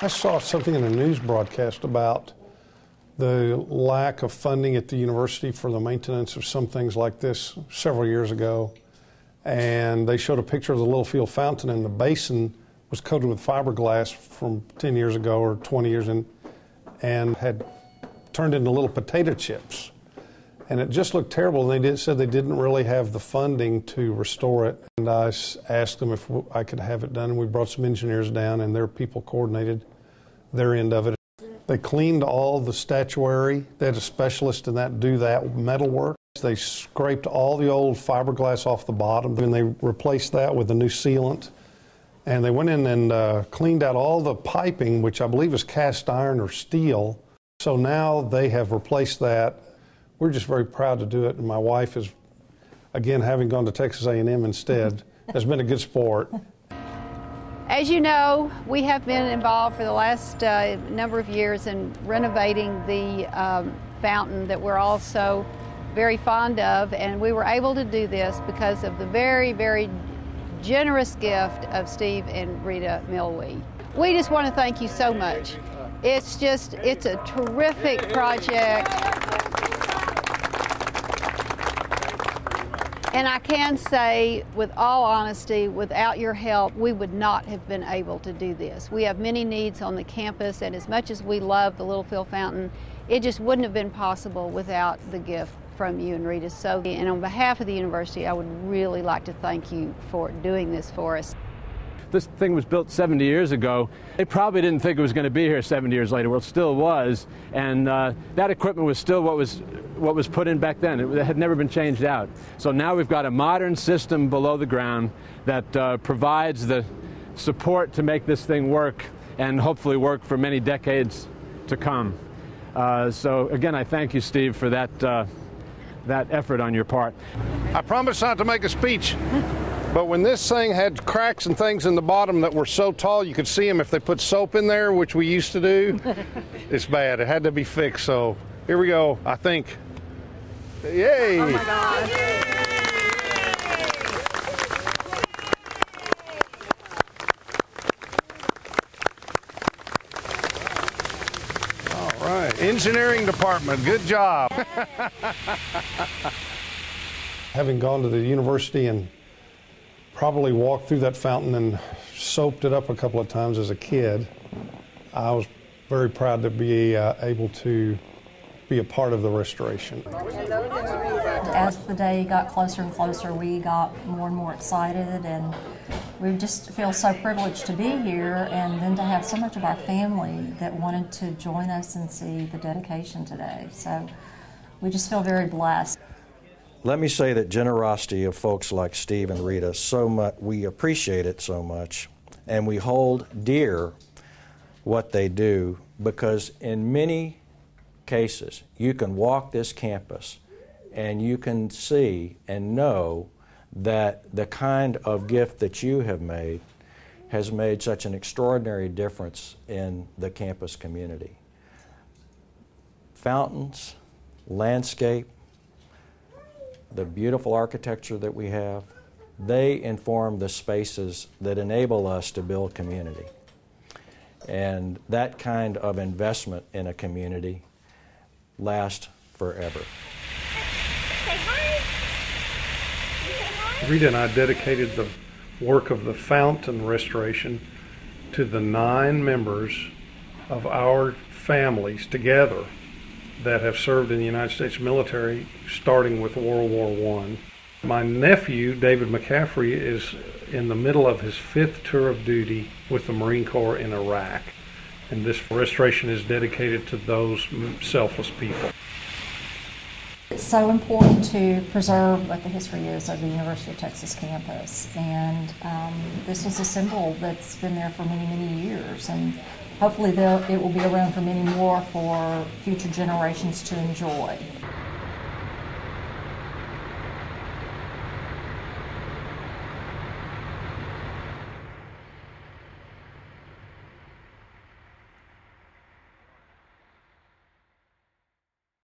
I saw something in a news broadcast about the lack of funding at the university for the maintenance of some things like this several years ago. And they showed a picture of the Littlefield fountain, and the basin was coated with fiberglass from 10 years ago or 20 years in, and had turned into little potato chips. And it just looked terrible, and said they didn't really have the funding to restore it. And I asked them if I could have it done, and we brought some engineers down, and their people coordinated their end of it. They cleaned all the statuary. They had a specialist in that do that metal work. They scraped all the old fiberglass off the bottom, and they replaced that with a new sealant. And they went in and cleaned out all the piping, which I believe is cast iron or steel. So now they have replaced that. We're just very proud to do it, and my wife is, again, having gone to Texas A&M instead, has been a good sport. As you know, we have been involved for the last number of years in renovating the fountain that we're all so very fond of, and we were able to do this because of the very, very generous gift of Steve and Rita Milwee. We just want to thank you so much. It's a terrific project. And I can say, with all honesty, without your help, we would not have been able to do this. We have many needs on the campus, and as much as we love the Littlefield Fountain, it just wouldn't have been possible without the gift from you and Rita. So, and on behalf of the university, I would really like to thank you for doing this for us. This thing was built 70 years ago. They probably didn't think it was going to be here 70 years later. Well, it still was, and that equipment was still what was put in back then. It had never been changed out. So now we've got a modern system below the ground that provides the support to make this thing work, and hopefully work for many decades to come. So again, I thank you, Steve, for that effort on your part. I promise not to make a speech. But when this thing had cracks and things in the bottom that were so tall you could see them if they put soap in there, which we used to do, it's bad. It had to be fixed. So here we go, I think. Yay! Oh my gosh. All right, engineering department, good job. Having gone to the university and probably walked through that fountain and soaped it up a couple of times as a kid, I was very proud to be able to be a part of the restoration. As the day got closer and closer, we got more and more excited, and we just feel so privileged to be here, and then to have so much of our family that wanted to join us and see the dedication today. So we just feel very blessed. Let me say that generosity of folks like Steve and Rita, so much, we appreciate it so much, and we hold dear what they do, because in many cases you can walk this campus and you can see and know that the kind of gift that you have made has made such an extraordinary difference in the campus community. Fountains, landscape, the beautiful architecture that we have, they inform the spaces that enable us to build community. And that kind of investment in a community lasts forever. Say hi. Rita and I dedicated the work of the fountain restoration to the 9 members of our families together that have served in the United States military, starting with World War I. My nephew, David McCaffrey, is in the middle of his 5th tour of duty with the Marine Corps in Iraq. And this restoration is dedicated to those selfless people. It's so important to preserve what the history is of the University of Texas campus. And this was a symbol that's been there for many, many years. And hopefully it will be around for many more for future generations to enjoy.